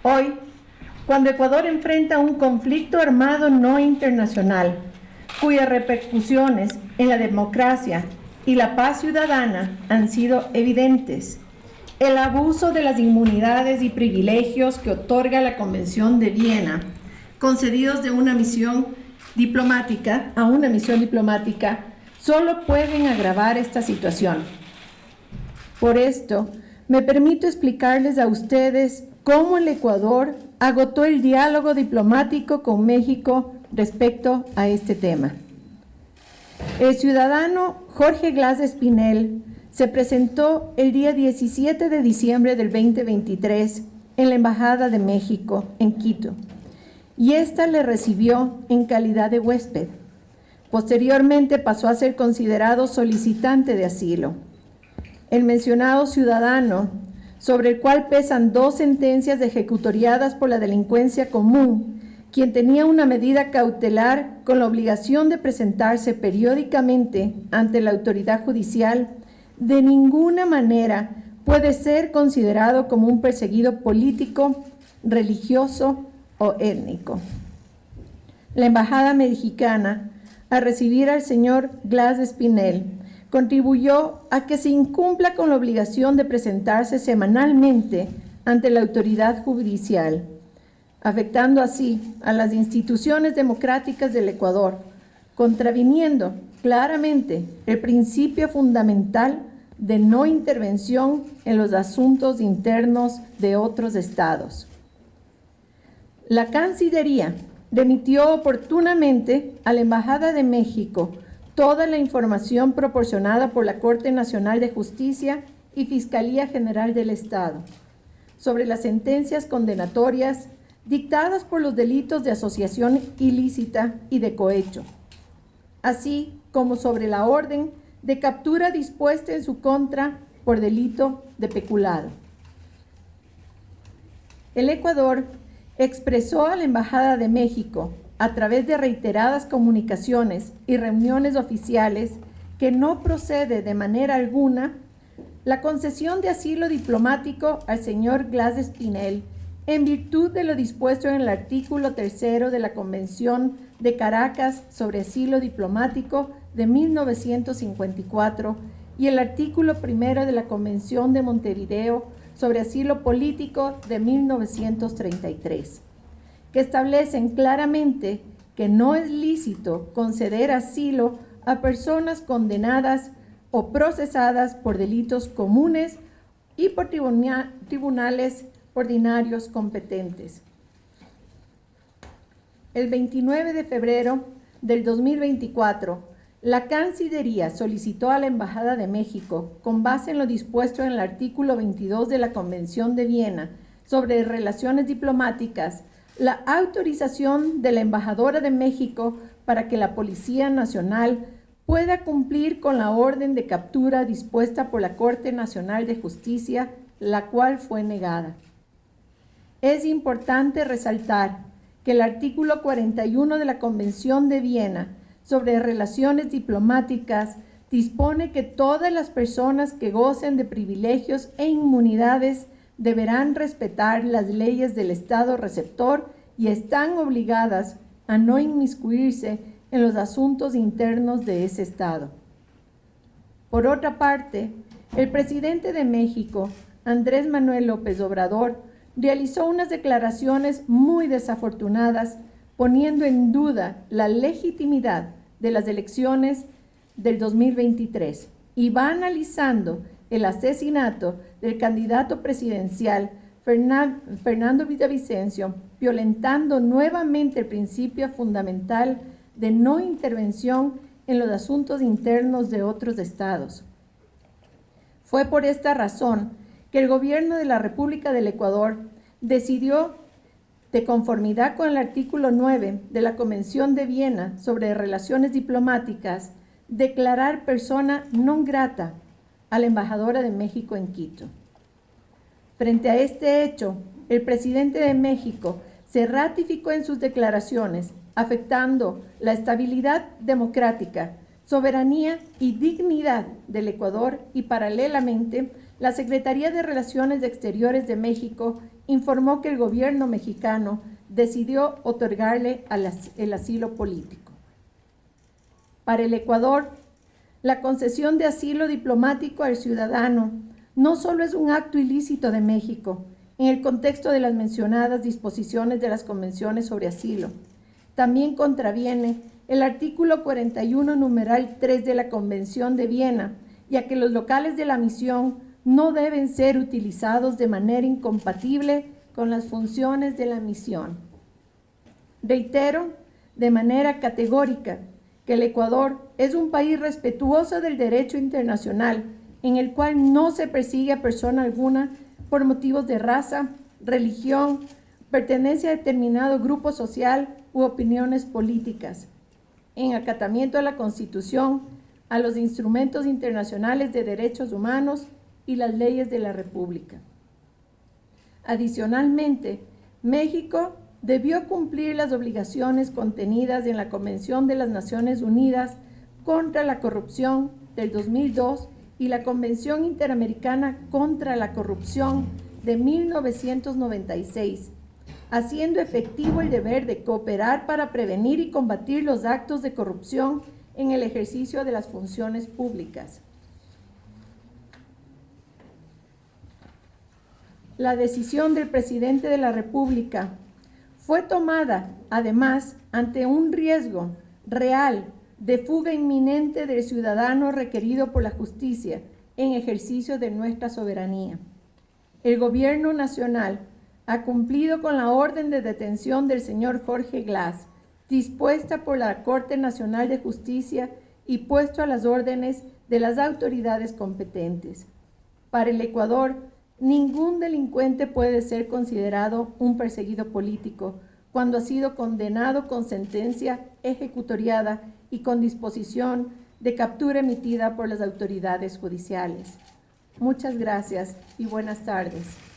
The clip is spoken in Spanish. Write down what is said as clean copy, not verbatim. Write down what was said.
Hoy, cuando Ecuador enfrenta un conflicto armado no internacional, cuyas repercusiones en la democracia y la paz ciudadana han sido evidentes, el abuso de las inmunidades y privilegios que otorga la Convención de Viena, concedidos de una misión diplomática a una misión diplomática, solo pueden agravar esta situación. Por esto, me permito explicarles a ustedes cómo el Ecuador agotó el diálogo diplomático con México respecto a este tema. El ciudadano Jorge Glas Espinel se presentó el día 17 de diciembre del 2023 en la Embajada de México en Quito y ésta le recibió en calidad de huésped. Posteriormente pasó a ser considerado solicitante de asilo. El mencionado ciudadano, sobre el cual pesan 2 sentencias ejecutoriadas por la delincuencia común, quien tenía una medida cautelar con la obligación de presentarse periódicamente ante la autoridad judicial, de ninguna manera puede ser considerado como un perseguido político, religioso o étnico. La Embajada mexicana, al recibir al señor Glas Espinel, contribuyó a que se incumpla con la obligación de presentarse semanalmente ante la autoridad judicial, afectando así a las instituciones democráticas del Ecuador, contraviniendo claramente el principio fundamental de no intervención en los asuntos internos de otros estados. La Cancillería remitió oportunamente a la Embajada de México toda la información proporcionada por la Corte Nacional de Justicia y Fiscalía General del Estado sobre las sentencias condenatorias dictadas por los delitos de asociación ilícita y de cohecho, así como sobre la orden de captura dispuesta en su contra por delito de peculado. El Ecuador expresó a la Embajada de México, a través de reiteradas comunicaciones y reuniones oficiales, que no procede de manera alguna la concesión de asilo diplomático al señor Glas Espinel en virtud de lo dispuesto en el artículo 3 de la Convención de Caracas sobre asilo diplomático de 1954 y el artículo 1 de la Convención de Montevideo sobre asilo político de 1933, que establecen claramente que no es lícito conceder asilo a personas condenadas o procesadas por delitos comunes y por tribunales ordinarios competentes. El 29 de febrero del 2024, la Cancillería solicitó a la Embajada de México, con base en lo dispuesto en el artículo 22 de la Convención de Viena sobre relaciones diplomáticas, la autorización de la embajadora de México para que la Policía Nacional pueda cumplir con la orden de captura dispuesta por la Corte Nacional de Justicia, la cual fue negada. Es importante resaltar que el artículo 41 de la Convención de Viena sobre relaciones diplomáticas dispone que todas las personas que gocen de privilegios e inmunidades deberán respetar las leyes del Estado receptor y están obligadas a no inmiscuirse en los asuntos internos de ese Estado. Por otra parte, el presidente de México, Andrés Manuel López Obrador, realizó unas declaraciones muy desafortunadas, poniendo en duda la legitimidad de las elecciones del 2023 y va analizando el asesinato del candidato presidencial Fernando Villavicencio, violentando nuevamente el principio fundamental de no intervención en los asuntos internos de otros estados. Fue por esta razón que el gobierno de la República del Ecuador decidió, de conformidad con el artículo 9 de la Convención de Viena sobre relaciones diplomáticas, declarar persona non grata a la embajadora de México en Quito. Frente a este hecho, el presidente de México se ratificó en sus declaraciones, afectando la estabilidad democrática, soberanía y dignidad del Ecuador, y paralelamente la Secretaría de Relaciones Exteriores de México informó que el gobierno mexicano decidió otorgarle el asilo político. Para el Ecuador, la concesión de asilo diplomático al ciudadano no solo es un acto ilícito de México, en el contexto de las mencionadas disposiciones de las convenciones sobre asilo, también contraviene el artículo 41, numeral 3 de la Convención de Viena, ya que los locales de la misión no deben ser utilizados de manera incompatible con las funciones de la misión. Reitero de manera categórica que el Ecuador es un país respetuoso del derecho internacional, en el cual no se persigue a persona alguna por motivos de raza, religión, pertenencia a determinado grupo social u opiniones políticas, en acatamiento a la Constitución, a los instrumentos internacionales de derechos humanos y las leyes de la República. Adicionalmente, México debió cumplir las obligaciones contenidas en la Convención de las Naciones Unidas contra la Corrupción del 2002 y la Convención Interamericana contra la Corrupción de 1996, haciendo efectivo el deber de cooperar para prevenir y combatir los actos de corrupción en el ejercicio de las funciones públicas. La decisión del presidente de la República fue tomada, además, ante un riesgo real de fuga inminente del ciudadano requerido por la justicia en ejercicio de nuestra soberanía. El Gobierno Nacional ha cumplido con la orden de detención del señor Jorge Glass, dispuesta por la Corte Nacional de Justicia y puesto a las órdenes de las autoridades competentes. Para el Ecuador, ningún delincuente puede ser considerado un perseguido político cuando ha sido condenado con sentencia ejecutoriada y con disposición de captura emitida por las autoridades judiciales. Muchas gracias y buenas tardes.